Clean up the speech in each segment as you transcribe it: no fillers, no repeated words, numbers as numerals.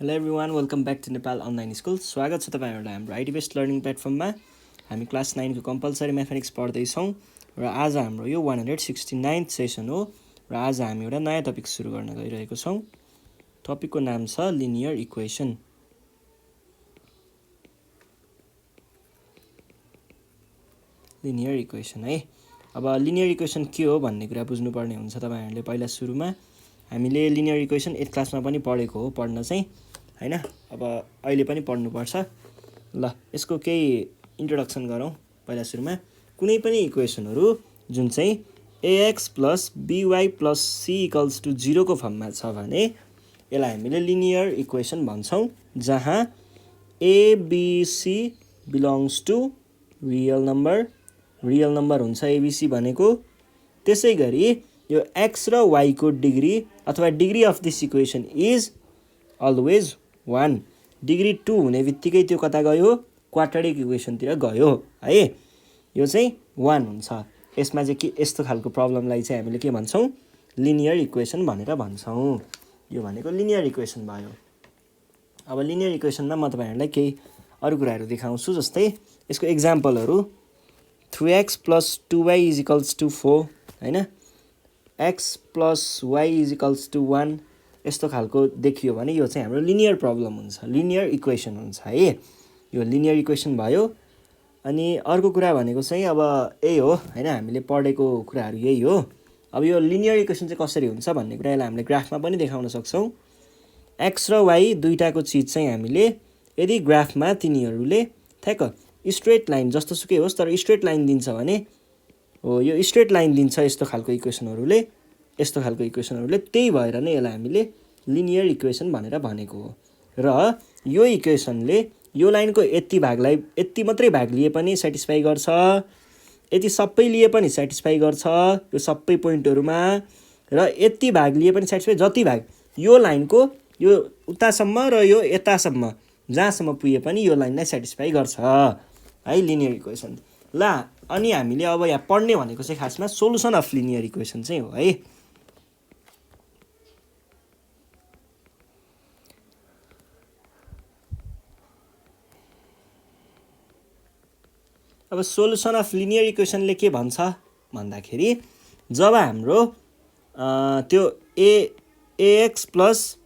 Hello everyone welcome back to Nepal online school. स्वागत छ तपाईँहरूलाई हाम्रो आइडी बेस्ड लर्निङ प्लेटफर्ममा। हामी क्लास 9 को कम्पलसरी म्याथमेटिक्स पढ्दैछौँ र आज हाम्रो यो 169th सेसन हो र आज हामी एउटा नयाँ टपिक सुरु गर्न गइरहेको छौँ। टपिकको नाम छ लिनियर इक्वेसन। लिनियर इक्वेसन है। अब लिनियर इक्वेसन के हो भन्ने कुरा बुझ्नुपर्ने हुन्छ तपाईँहरूले। पहिला सुरुमा हामीले लिनियर इक्वेसन 8th क्लासमा पनि पढेको हो, पढ्न चाहिँ हैन। अब अहिले पनि पढ्नुपर्छ। ल यसको केही इन्ट्रोडक्सन गरौँ। पहिला सुरुमा कुनै पनि इक्वेसनहरू जुन चाहिँ ax + by + c = 0 को फर्ममा छ भने यसलाई हामीले लिनियर इक्वेसन भन्छौँ, जहाँ a b c belongs to real number हुन्छ abc भनेको। त्यसै गरी यो x र y को डिग्री अथवा degree of this equation is always 1। Degree 2 हुने बित्तिकै त्यो कता गयो, क्वाड्रेटिक इक्वेसनतिर गयो है। यो चाहिँ 1 हुन्छ। यसमा चाहिँ के यस्तो खालको प्रब्लमलाई चाहिँ हामीले के भन्छौँ, लिनियर इक्वेसन भनेर भन्छौँ। यो भनेको लिनियर इक्वेसन भयो। अब लिनियर इक्वेसनमा म तपाईँहरूलाई केही अरू कुराहरू देखाउँछु, जस्तै यसको एक्जाम्पलहरू 3x + 2y = 4 हैन, x + y = 1 यस्तो खालको देखियो भने यो चाहिँ हाम्रो लिनियर प्रब्लम हुन्छ, लिनियर इक्वेसन हुन्छ है। यो लिनियर इक्वेसन भयो। अनि अर्को कुरा भनेको चाहिँ अब यही हो हैन, हामीले पढेको कुराहरू यही हो। अब यो लिनियर इक्वेसन चाहिँ कसरी हुन्छ भन्ने कुरा यसलाई हामीले ग्राफमा पनि देखाउन सक्छौँ। x र y दुईटाको चिज चाहिँ हामीले यदि ग्राफमा तिनीहरूले ठ्याक्क स्ट्रेट लाइन जस्तो सुकै होस् तर स्ट्रेट लाइन दिन्छ भने हो, यो स्ट्रेट लाइन दिन्छ यस्तो खालको इक्वेसनहरूले, त्यही भएर नै यसलाई हामीले लिनियर इक्वेसन भनेर भनेको हो। र यो इक्वेसनले यो लाइनको यति भागलाई यति मात्रै भाग लिए पनि सेटिस्फाई गर्छ, यति सबै लिए पनि सेटिस्फाई गर्छ यो सबै पोइन्टहरूमा, र यति भाग लिए पनि सेटिस्फाई, जति भाग यो लाइनको यो उतासम्म र यो यतासम्म जहाँसम्म पुगे पनि यो लाइनलाई सेटिस्फाई गर्छ है, लिनियर इक्वेसन। ल अनि हामीले अब यहाँ पढ्ने भनेको चाहिँ खासमा सोलुसन अफ लिनियर इक्वेसन चाहिँ हो है। अब सोलुसन अफ लिनियर इक्वेसनले के भन्छ भन्दाखेरि जब हाम्रो त्यो ax +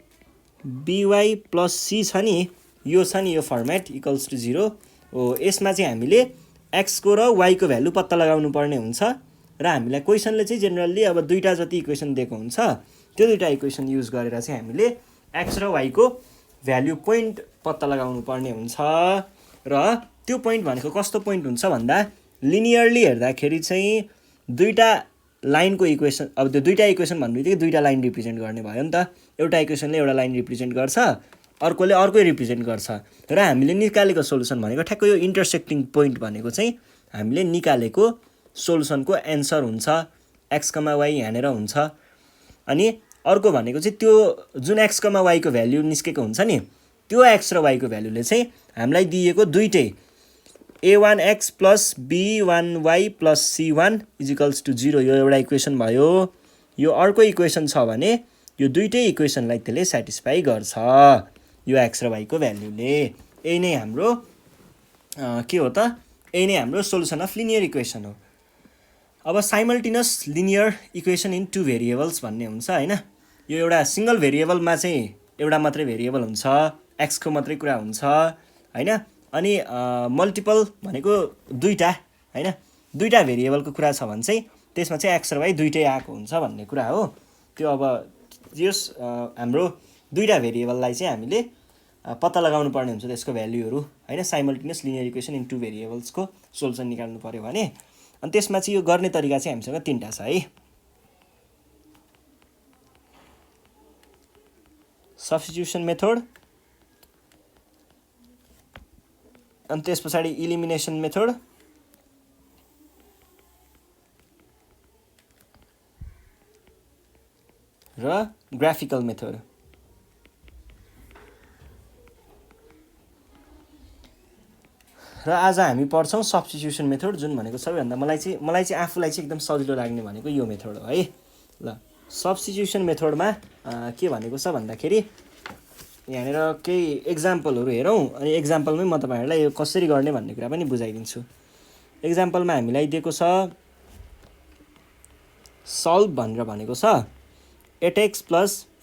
by + c छ नि, यो फर्मेट इक्वल्स टु 0 हो। यसमा चाहिँ हामीले x को र y को भ्यालु पत्ता लगाउनु पर्ने हुन्छ र हामीलाई क्वेसनले चाहिँ जेनरली अब दुईटा जति इक्वेसन दिएको हुन्छ, त्यो दुईटा इक्वेसन युज गरेर चाहिँ हामीले x र y को भ्यालु पोइन्ट पत्ता लगाउनु पर्ने हुन्छ। र त्यो पोइन्ट भनेको कस्तो पोइन्ट हुन्छ भन्दा लिनियरली हेर्दाखेरि चाहिँ दुईटा लाइनको इक्वेसन, अब त्यो दुईटा इक्वेसन भन्नुबित्तिकै दुईटा लाइन रिप्रेजेन्ट गर्ने भयो नि त। एउटा इक्वेसनले एउटा लाइन रिप्रेजेन्ट गर्छ, अर्कोले अर्कै रिप्रेजेन्ट गर्छ, र हामीले निकालेको सोलुसन भनेको ठ्याक्क यो इन्टरसेक्टिङ पोइन्ट भनेको चाहिँ हामीले निकालेको सोलुसनको एन्सर हुन्छ। x, y यहाँनिर हुन्छ। अनि अर्को भनेको चाहिँ त्यो जुन x, y को भ्याल्यु निस्केको हुन्छ नि, त्यो x र y को भ्याल्युले चाहिँ हामीलाई दिएको दुईटै a1x + b1y + c1 = 0 यो एउटा इक्वेसन भयो। यो अर्को इक्वेसन छ भने यो दुईटै इक्वेसनलाई त्यसले सेटिस्फाई गर्छ, यो x र y को भ्याल्युले। यही नै हाम्रो के हो त, यही नै हाम्रो सोलुसन अफ लिनियर इक्वेसन हो। अब simultaneous linear equation in 2 variables भन्ने हुन्छ हैन। यो एउटा सिंगल भेरिएबलमा चाहिँ एउटा मात्रै भेरिएबल हुन्छ, x को मात्रै कुरा हुन्छ हैन। अनि मल्टिपल भनेको दुईटा हैन, दुईटा भेरिएबलको कुरा छ भने चाहिँ त्यसमा चाहिँ x र y दुईटै आएको हुन्छ भन्ने कुरा हो। त्यो अब जस हाम्रो दुईटा भेरिएबललाई चाहिँ हामीले पत्ता लगाउनु पर्ने हुन्छ त्यसको भ्यालुहरू हैन। साइमल्टेनियस लिनियर इक्वेसन इन 2 भेरिएबल्सको सोलुसन निकाल्नु पर्यो भने, अनि त्यसमा चाहिँ यो गर्ने तरिका चाहिँ हामीसँग तीनटा छ है। सब्स्टिट्युसन मेथड, अनि त्यस पछाडि इलिमिनेसन मेथड, र ग्राफिकल मेथड। र आज हामी पढ्छौँ सब्स्टिट्युसन मेथड, जुन भनेको सबैभन्दा मलाई चाहिँ आफूलाई चाहिँ एकदम सजिलो लाग्ने भनेको यो मेथड हो है। ल सब्स्टिट्युसन मेथडमा के भनेको छ भन्दाखेरि यहाँनिर केही एक्जाम्पलहरू हेरौँ अनि एक्जाम्पलमै म तपाईँहरूलाई यो कसरी गर्ने भन्ने कुरा पनि बुझाइदिन्छु। एक्जाम्पलमा हामीलाई दिएको छ सल्भ भनेर भनेको छ 8x +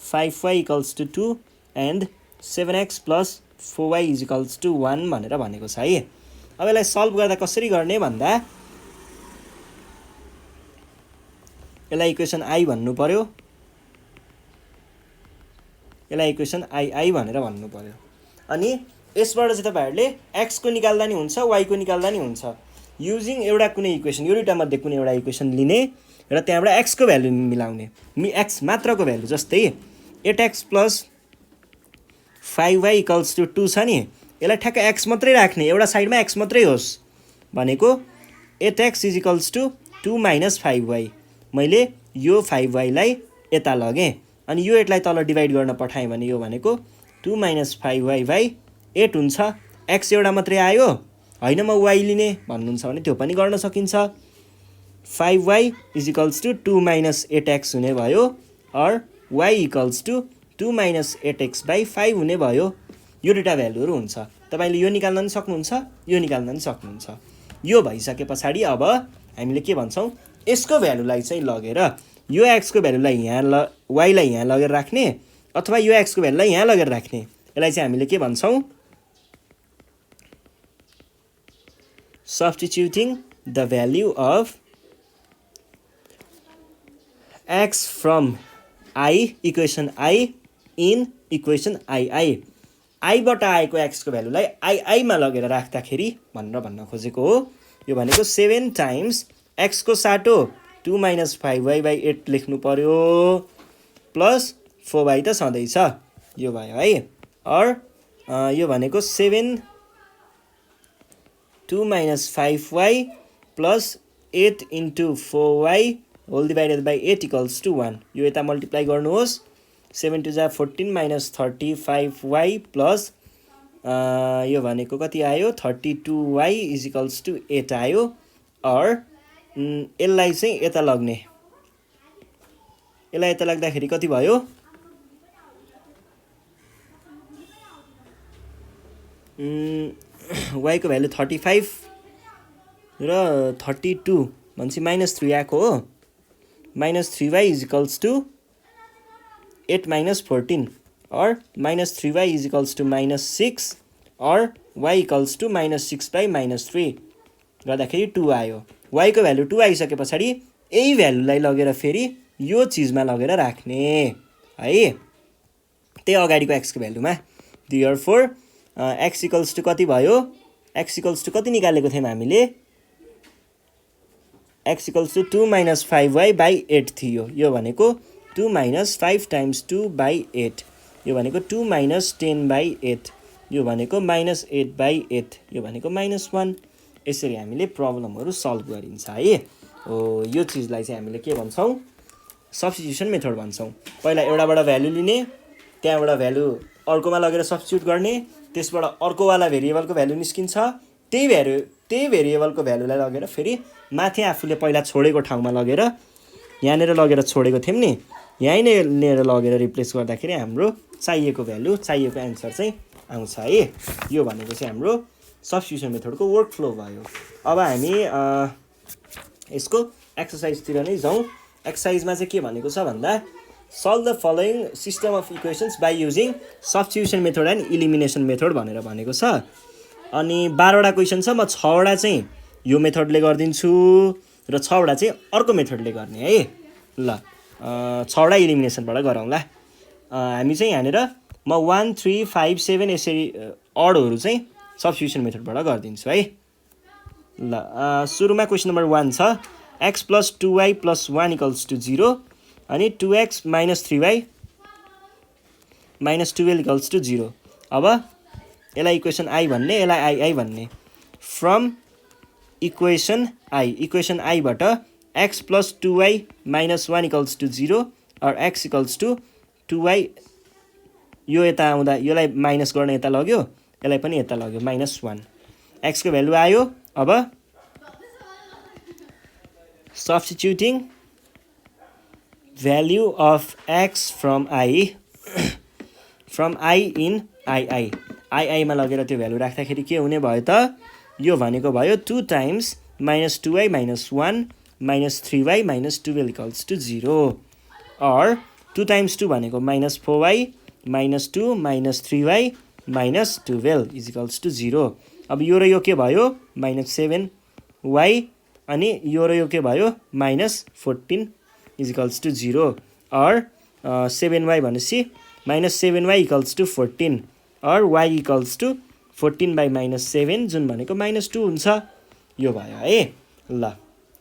5y = 2 and 7x + 4y = 1 भनेर भनेको छ है। अब यसलाई सल्भ गर्दा कसरी गर्ने भन्दा यसलाई इक्वेसन आई भन्नु पर्यो, यसलाई इक्वेसन आई भनेर भन्नु पर्यो। अनि यसबाट चाहिँ तपाईँहरूले x को निकाल्दा नि हुन्छ y को निकाल्दा नि हुन्छ। युजिङ एउटा कुनै इक्वेसन, यो दुईटा मध्ये कुनै एउटा इक्वेसन लिने र त्यहाँबाट x को भ्यालु मिलाउने, x मात्रको भ्यालु जस्तै 8x + 5y = 2 छ नि, यसलाई ठ्याक्क x मात्रै राख्ने, एउटा साइडमा x मात्रै होस् भनेको 8x = 2 - 5y। मैले यो 5y लाई यता लगेँ अनि यो 8 लाई तल डिभाइड गर्न पठाएँ भने यो भनेको 2 - 5y/8 हुन्छ। x एउटा मात्रै आयो, होइन म y लिने भन्नुहुन्छ भने त्यो पनि गर्न सकिन्छ। 5y = 2 - 8x हुने भयो, और y = 2 - 8x/5 हुने भयो। यो दुईटा भ्यालुहरू हुन्छ। तपाईँले यो निकाल्न पनि सक्नुहुन्छ, यो निकाल्न पनि सक्नुहुन्छ। यो भइसके पछाडि अब हामीले के भन्छौँ, यसको भ्यालुलाई चाहिँ लगेर यो x को भ्यालुलाई यहाँ y लाई यहाँ लगेर राख्ने, अथवा यो x को भ्यालुलाई यहाँ लगेर राख्ने। यसलाई चाहिँ हामीले के भन्छौँ, substituting the value of x from I equation I in equation II। I बाट आएको x को भ्यालुलाई II मा लगेर राख्दाखेरि भनेर भन्न खोजेको हो। यो भनेको 7 टाइम्स x को साटो 2 - 5y/8 लेख्नु पर्यो, प्लस 4y त सधैँ छ, यो भयो है। और यो भनेको 7 2 - 5y + 8 × 4y whole divided by 8 = 1। यो यता मल्टिप्लाई गर्नुहोस्, 7 2 = 14 - 35y प्लस यो भनेको कति आयो, 32y = 8 आयो। और यसलाई चाहिँ यता लग्ने, यसलाई यता लाग्दाखेरि कति भयो, y को भ्यालु 35 र 32 भनेपछि -3 आएको हो। -3y = 8 - 14 और -3y = -6 और y = -6/-3 गर्दाखेरि 2 आयो। y को भ्यालु 2 आइसके पछाडि यही भ्यालुलाई लगेर फेरि यो चिजमा लगेर राख्ने है, त्यही अगाडिको x को भ्यालुमा। देयरफोर x = कति भयो, x = कति निकालेको थियौँ हामीले, x = 2 - 5y/8 थियो। यो भनेको 2 - 5 × 2/8, यो भनेको 2 - 10/8, यो भनेको -8/8, यो भनेको -1। यसरी हामीले प्रब्लमहरू सल्भ गरिन्छ है। यो चिजलाई चाहिँ हामीले के भन्छौँ, सब्स्टिट्युसन मेथड भन्छौँ। पहिला एउटाबाट भ्यालु लिने, त्यहाँबाट भ्यालु अर्कोमा लगेर सब्स्टिट्युट गर्ने, त्यसबाट अर्कोवाला भेरिएबलको भ्यालु निस्किन्छ, त्यही भेरिएबलको भ्यालुलाई लगेर फेरि माथि आफूले पहिला छोडेको ठाउँमा लगेर यहाँनिर लगेर छोडेको थियौँ नि, यहीँनिर लगेर रिप्लेस गर्दाखेरि हाम्रो चाहिएको भ्यालु, चाहिएको एन्सर चाहिँ आउँछ है। यो भनेको चाहिँ हाम्रो सब्स्टिट्युसन मेथडको वर्क फ्लो भयो। अब हामी यसको एक्सर्साइजतिर नै जाउँ। एक्सर्साइजमा चाहिँ के भनेको छ भन्दा, solve the following system of equations by using substitution method and elimination method भनेर भनेको छ। अनि 12वटा क्वेसन छ, म 6वटा चाहिँ यो मेथडले गरिदिन्छु र 6वटा चाहिँ अर्को मेथडले गर्ने है। ल 6वटा इलिमिनेसनबाट गरौँला। हामी चाहिँ यहाँनिर म 1 3 5 7 यसरी अडहरू चाहिँ सब्स्टिट्युसन मेथडबाट गरिदिन्छु है। ल सुरुमा क्वेसन नम्बर 1 छ, x + 2y + 1 = 0 अनि 2x - 3y - 12 = 0। अब यसलाई इक्वेसन आई भन्ने, यसलाई आई भन्ने। फ्रम इक्वेसन आई बाट x + 2y - 1 = 0 और x = 2y, यो यता आउँदा यसलाई माइनस गर्न यता लग्यो, यसलाई पनि यता लग्यो, -1। x को भ्यालु आयो। अब substituting value of x from I from I in I मा लगेर त्यो भ्यालु राख्दाखेरि के हुने भयो त यो भनेको भयो 2 times minus 2y minus 1 minus 3y minus 12 equals to 0 or 2 times 2 भनेको minus 4y minus 2 minus 3y minus 12 is equals to 0 अब यो र यो के भयो माइनस 7y अनि यो र यो के भयो minus 14 is equals to 0 or 7y भनेपछि minus 7y equals to 14 or y equals to 14 by minus 7 जुन भनेको माइनस 2 हुन्छ यो भयो है ल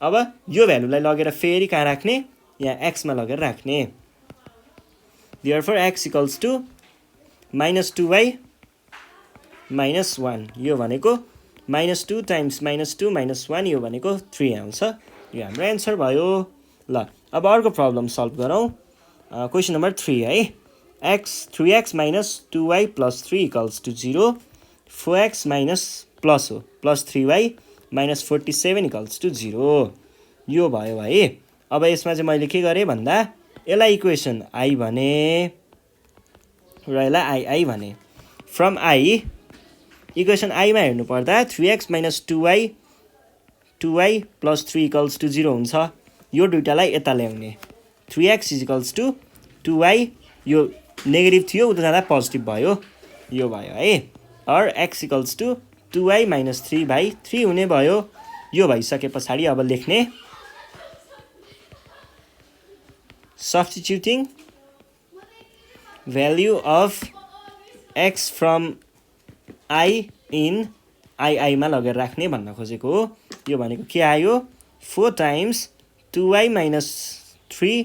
अब यो भ्यालुलाई लगेर फेरि कहाँ राख्ने यहाँ x मा लगेर राख्ने therefore x equals to minus 2y minus 1 यो भनेको माइनस 2 टाइम्स माइनस 2 माइनस 1 यो भनेको 3 आउँछ यो हाम्रो एन्सर भयो ल अब अर्को प्रब्लम सल्भ गरौँ क्वेसन नम्बर 3 है x 3x minus 2y plus 3 equals to 0 4x minus plus हो plus 3y minus 47 equals to 0 यो भयो है अब यसमा चाहिँ मैले के गरेँ भन्दा यसलाई इक्वेसन आई भने र यसलाई आई भने फ्रम आई इक्वेसन आईमा हेर्नु पर्दा 3x minus 2y plus 3 equals to 0 हुन्छ यो दुइटालाई यता ल्याउने 3x is equals to 2y यो नेगेटिभ थियो उता जाँदा पोजिटिभ भयो यो भयो है अर x equals to 2y minus 3 by 3 हुने भयो यो भइसके पछाडि अब लेख्ने substituting value of x from I in I मा लगेर राख्ने भन्न खोजेको हो यो भनेको के आयो 4 times 2y minus 3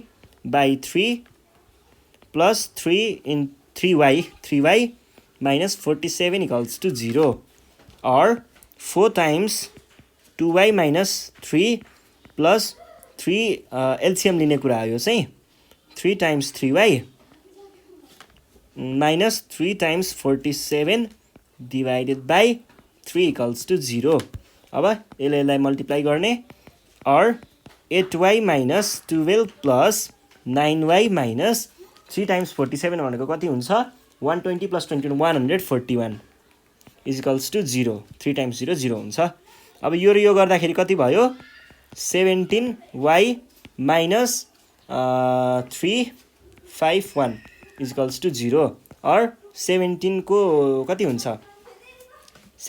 by 3 plus 3 in 3y minus 47 equals to 0 or 4 times 2y minus 3 plus 3 LCM लिने कुरा आयो चाहिँ 3 times 3y minus 3 times 47 divided by 3 equals to 0 अब यसलाई मल्टिप्लाई गर्ने or 8y minus 12 plus 9y minus 3 times 47 भनेको कति हुन्छ 120 plus 21 141 is equals to 0 3 times 0 0 हुन्छ अब यो र यो गर्दाखेरि कति भयो 17y minus 351 is equals to 0 or 17 को कति हुन्छ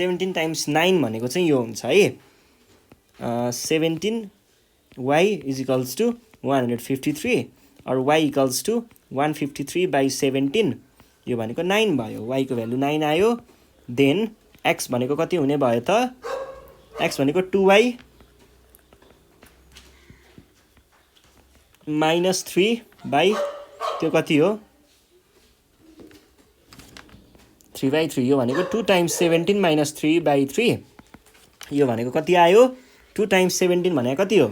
17 times 9 भनेको चाहिँ यो हुन्छ है 17y is equals to 153 or y equals to 153 by 17 यो भनेको 9 भयो y को भ्यालु 9 आयो देन x भनेको कति हुने भयो त x भनेको 2y minus 3 by त्यो कति हो 3 by 3 यो भनेको 2 times 17 minus 3 by 3 यो भनेको कति आयो 2 times 17 भनेको कति हो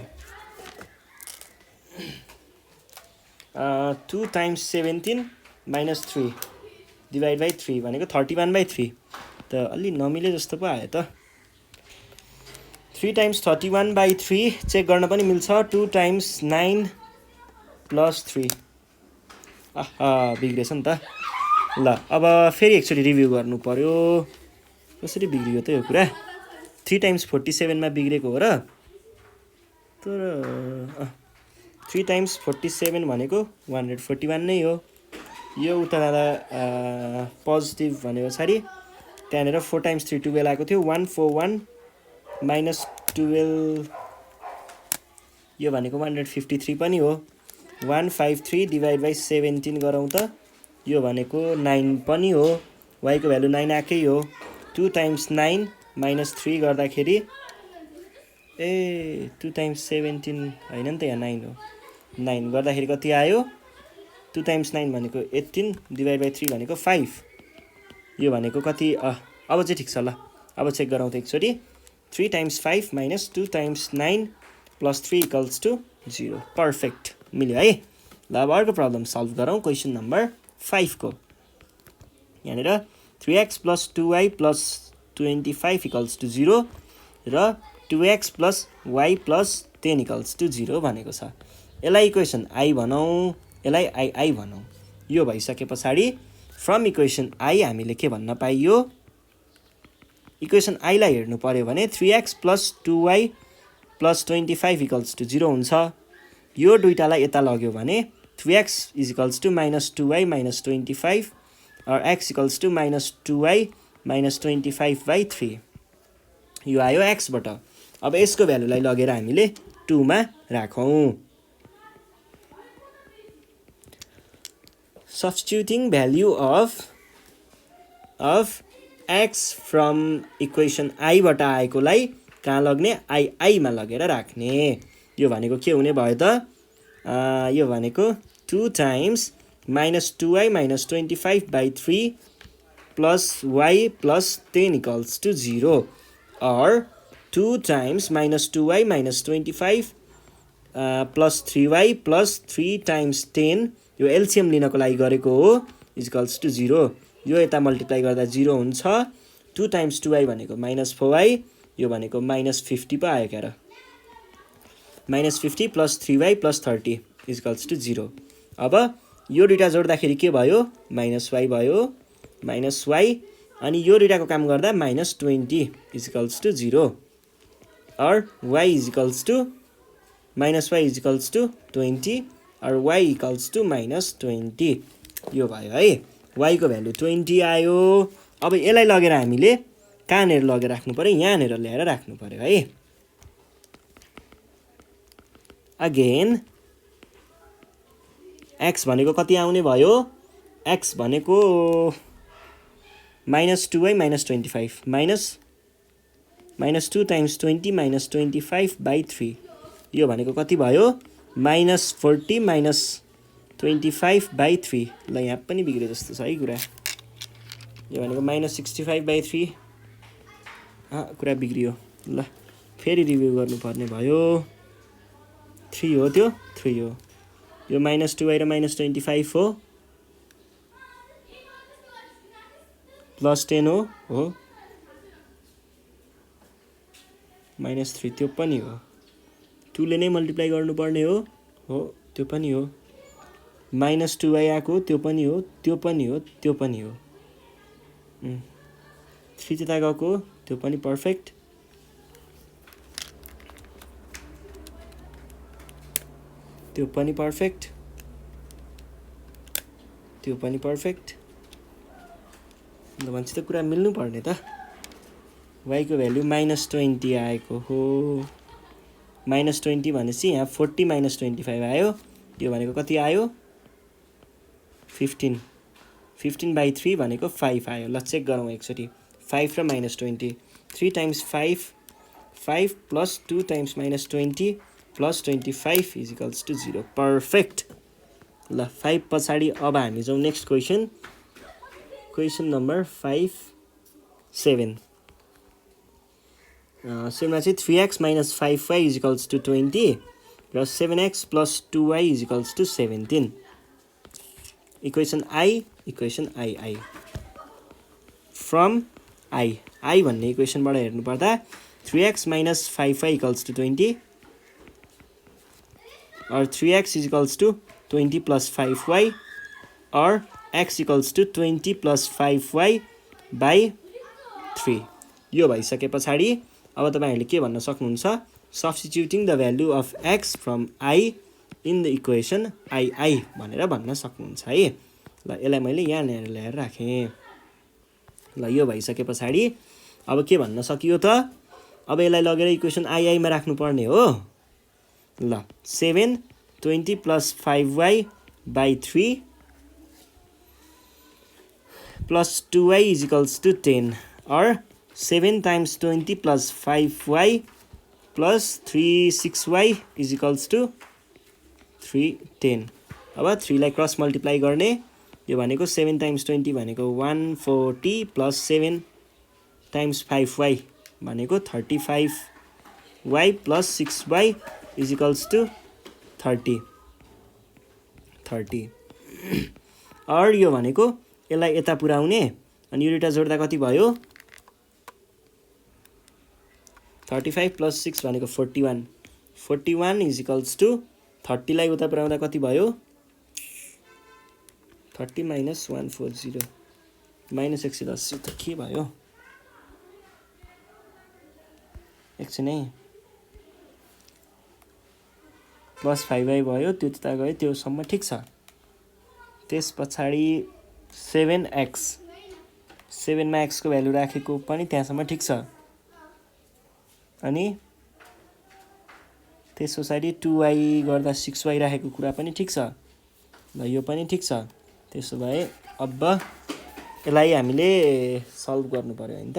2 times 17 minus 3 divide by 3 भनेको 31 by 3 त अलि नमिले जस्तो पो आयो त 3 times 31 by 3 चेक गर्न पनि मिल्छ 2 times 9 plus 3 आहा बिग्रेछ नि त ल अब फेरि एकचोटि रिभ्यू गर्नु पर्यो कसरी बिग्रियो त यो कुरा 3 times 47 मा बिग्रेको हो र तर 3 times 47 भनेको 141 नै हो यो उता जाँदा पोजिटिभ भने पछाडि त्यहाँनिर 4 times 3 12 आएको थियो 141 minus 12 यो भनेको 153 पनि हो 153 डिभाइड बाई 17 गरौँ त यो भनेको 9 पनि हो y को भ्यालु 9 आकै हो 2 times 9 minus 3 गर्दाखेरि 2 times 17 हैन नि त यहाँ 9 हो 9 गर्दाखेरि कति आयो 2 times 9 भनेको 18 डिभाइड बाई 3 भनेको 5 यो भनेको कति अब चाहिँ ठिक छ ल अब चेक गरौँ त एकचोटि 3 times 5 minus 2 times 9 plus 3 equals to 0 perfect मिल्यो है ल अब अर्को प्रब्लम सल्भ गरौँ क्वेसन नम्बर 5 को यहाँनिर 3x plus 2y plus 25 equals to 0 र 2x plus y plus 10 equals to 0 भनेको छ यसलाई इक्वेसन आई भनौँ यसलाई आई भनौँ यो भइसके पछाडि फ्रम इक्वेसन आई हामीले के भन्न पाइयो इक्वेसन आई लाई हेर्नु पर्यो भने 3x + 2y + 25 = 0 हुन्छ यो दुईटालाई यता लग्यो भने 3x = -2y - 25 or x = -2y - 25/3 यो आयो x बाट अब यसको भ्यालुलाई लगेर हामीले 2 मा राखौं substituting value of x from equation I बाट आएकोलाई कहाँ लग्ने I मा लगेर राख्ने यो भनेको के हुने भयो त यो भनेको 2 times -2y - 25/3 plus y plus 10 = 0 or 2 times -2y - 25 plus 3y plus 3 times 10 यो एलसीएम लिनको लागि गरेको हो = 0 यो यता मल्टिप्लाई गर्दा 0 हुन्छ 2 times 2y भनेको -4y यो भनेको -50 पो आयो क्यार -50 plus 3y plus 30 = 0 अब यो दुईटा जोड्दाखेरि के भयो -y भयो -y अनि यो दुईटाको काम गर्दा -20 = 0 or y = -y = 20 or y = -20 यो भयो है y को भ्यालु 20 आयो अब यसलाई लगेर हामीले कहाँनेर लगेर राख्नु पर्यो यहाँनेर ल्याएर राख्नु पर्यो है अगेन x भनेको कति आउने भयो x भनेको -2y - 25 -2 times 20 - 25/3 यो भनेको कति भयो -40 - 25/3 ल यहाँ पनि बिग्रे जस्तो छ है कुरा यो भनेको -65/3 कुरा बिग्रियो ल फेरि रिभ्यु गर्नुपर्ने भयो 3 हो त्यो 3 हो यो -2y र -25 हो +10 हो -3 त्यो पनि हो 2 ले नै मल्टिप्लाई गर्नुपर्ने हो त्यो पनि हो -2y आको त्यो पनि हो त्यो पनि हो त्यो पनि हो 3 त्यता गएको त्यो पनि पर्फेक्ट त्यो पनि पर्फेक्ट त्यो पनि पर्फेक्ट ल भन्छ त कुरा मिल्नु पर्ने त y को भ्यालु -20 आएको हो -20 भनेपछि यहाँ 40 - 25 आयो यो भनेको कति आयो 15/3 भनेको 5 आयो ल चेक गरौँ एकचोटि 5 र -20 3 times 5 plus 2 times -20 plus 25 = 0 perfect ल 5 पछाडि अब हामी जाउँ नेक्स्ट क्वेसन नम्बर 7 सेममा चाहिँ 3x - 5y = 20 र 7x plus 2y = 17 equation I from I भन्ने इक्वेसनबाट हेर्नु पर्दा 3x - 5y = 20 or 3x = 20 plus 5y or x = 20 plus 5y/3 यो भइसके पछाडि अब तपाईहरुले के भन्न सक्नुहुन्छ substituting the value of x from I in the equation I भनेर भन्न सक्नुहुन्छ है ल यसलाई मैले यहाँ ल्याएर राखेँ ल यो भइसके पछाडि अब के भन्न सकियो त अब यसलाई लगेर इक्वेसन I मा राख्नु पर्ने हो ल 7 20 plus 5y/3 plus 2y = 10 or 7 times 20 plus 5y plus 6y = 310 अब 3 लाई क्रस मल्टिप्लाई गर्ने यो भनेको 7 times 20 भनेको 140 plus 7 times 5y भनेको 35y plus 6y = 30 और यो भनेको यसलाई यता पुर्याउने अनि यो दुईटा जोड्दा कति भयो 35 plus 6 भनेको 41 = 30 लाई उता पुर्याउँदा कति भयो 30 minus 140 minus 180 त के भयो एकछिन है प्लस 5y भयो त्यो त्यता गयो त्यो सम्म ठीक छ त्यस पछाडी 7x 7 मा x को भ्यालु राखेको पनि त्यहाँसम्म ठीक छ अनि त्यस पछाडी 2y गर्दा 6y राखेको कुरा पनि ठीक छ ल यो पनि ठीक छ त्यसो भए अब यसलाई हामीले सल्भ गर्नु पर्यो हैन त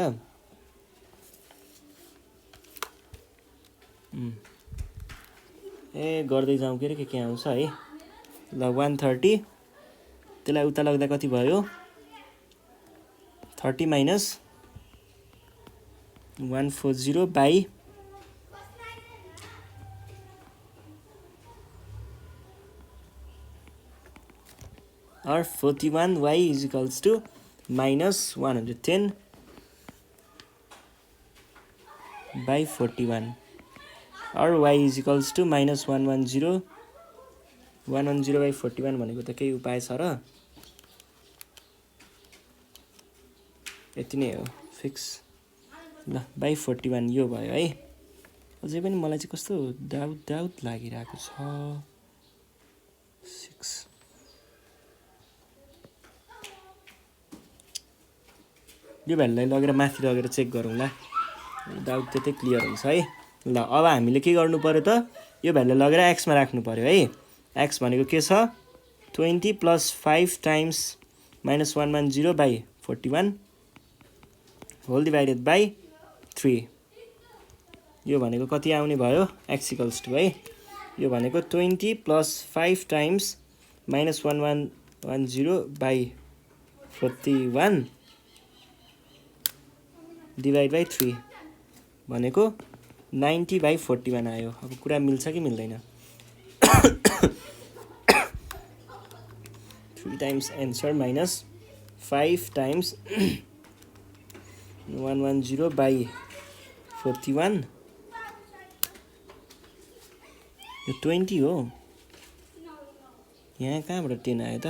गर्दै जाउँ के आउँछ है ल 130 त्यसलाई उता लाग्दा कति भयो 30 minus 140 by or 41y is equals to minus 110 by 41 or y is equals to minus 110 by 41 भनेको त केही उपाय छ र यति नै हो फिक्स ल by 41 यो भयो है अझै पनि मलाई चाहिँ कस्तो डाउट लागिरहेको छ 6 यो भ्यालुलाई लगेर माथि लगेर चेक गरौँ ल डाउट त्यतै क्लियर हुन्छ है ल अब हामीले के गर्नु पर्यो त यो भ्यालु लगेर x मा राख्नु पर्यो है x भनेको के छ 20 plus 5 times minus 110 by 41 whole divided by 3 यो भनेको कति आउने भयो x equals to है यो भनेको 20 plus 5 times minus 1110 by 41 divide by 3 भनेको 90 by 41 आयो अब कुरा मिल्छ कि मिल्दैन 3 times answer minus 5 times 110 by 41 यो 20 हो यहाँ कहाँबाट 10 आयो त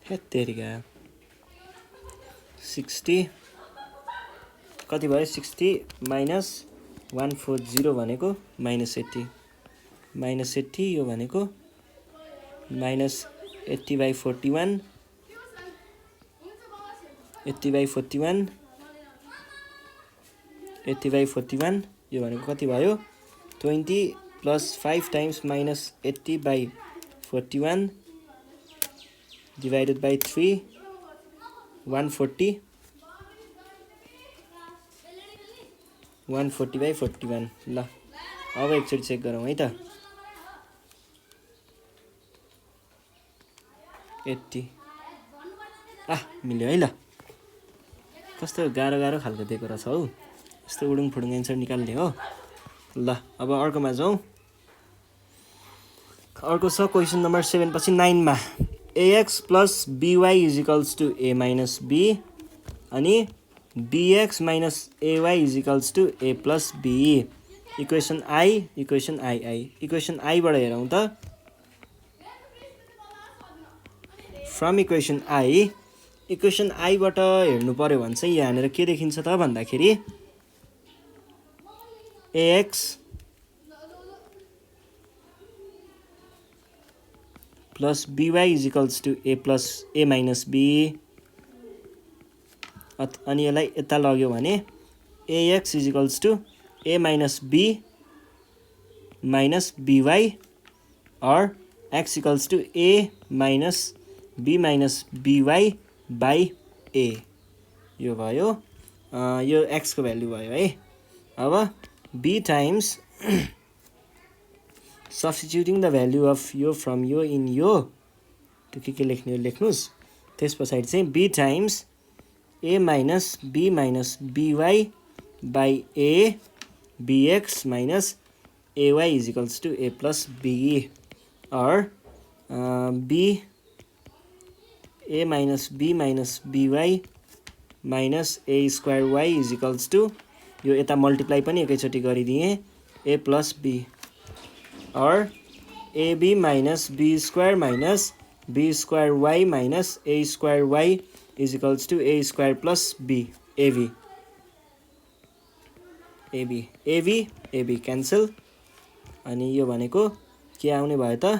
हेत्तेरिका 60 कति भयो 60 minus 140 भनेको minus 80 यो भनेको minus 80 by 41 80 by 41 यो भनेको कति भयो 20 plus 5 times minus 80 by 41 divided by 3 140 by 41 ल अब एकचोटि चेक गरौँ है त 80 मिल्यो है ल कस्तो गाह्रो खालको दिएको रहेछ हौ यस्तो उडुङ फुडुङ एन्सर निकाल्ने हो ल अब अर्कोमा जाउँ अर्को छ क्वेसन नम्बर 7 पछि 9 मा ax plus by is equals to a minus b अनि bx minus ay is equals to a plus b equation i equation I बाट हेरौँ त फ्रम इक्वेसन I बाट हेर्नु पर्यो भने चाहिँ यहाँनिर के देखिन्छ त भन्दाखेरि ax plus by is equals to a minus b अनि यसलाई यता लग्यो भने ax is equals to a minus b minus by or x equals to a minus b minus by by a यो भयो यो x को भ्यालु भयो है अब b times substituting the value of yo from yo in yo त्यो के लेख्ने हो लेख्नुस् त्यस पछाडी चाहिँ b times a minus b minus by by a bx minus ay is equals to a plus b or b a minus b minus by minus a square y is equals to यो यता multiply पनि एकैचोटि गरिदिए a plus b or AB minus B square minus B square y minus A square y is equals to A square plus B, AB. AB, AB, AB cancel. अनि यो भनेको के आउने भयो त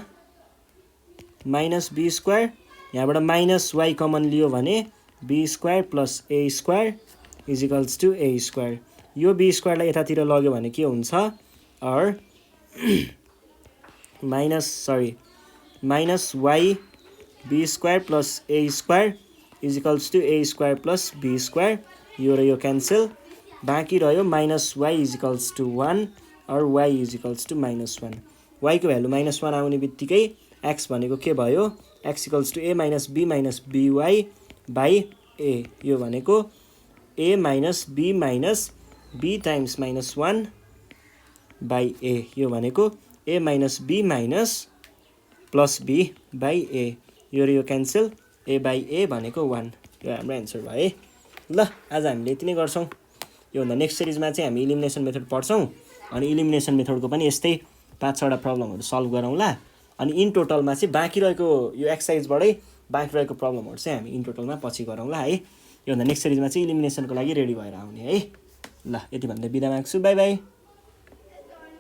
माइनस बी स्क्वायर यहाँबाट minus Y common लियो भने B square plus A square is equals to A square यो बी स्क्वायरलाई यतातिर लग्यो भने के हुन्छ or minus Y B square plus A square is equals to A square plus B square यो र यो क्यान्सल बाँकी रह्यो minus Y is equals to 1 और y is equals to -1 y को भ्यालु -1 आउने बित्तिकै x भनेको के भयो x equals to a minus b minus by by a यो भनेको a minus b times -1 by a यो भनेको a minus b minus plus b by a यो र यो क्यान्सल a बाई a भनेको 1 यो हाम्रो एन्सर भयो है ल आज हामीले यति नै गर्छौं यो भन्दा नेक्स्ट सिरिजमा चाहिँ हामी इलिमिनेसन मेथड पढ्छौं अनि इलिमिनेसन मेथडको पनि यस्तै 5-6 वटा प्रब्लमहरु सल्भ गरौँला अनि इन टोटलमा चाहिँ बाँकी रहेको यो एक्सरसाइजबाटै बाँकी रहेको प्रब्लमहरु चाहिँ हामी इन टोटलमा पछि गरौँला है यो भन्दा नेक्स्ट सिरिजमा चाहिँ इलिमिनेसनको लागि रेडी भएर आउने है ल यति भन्दै बिदा माग्छु बाइ बाइ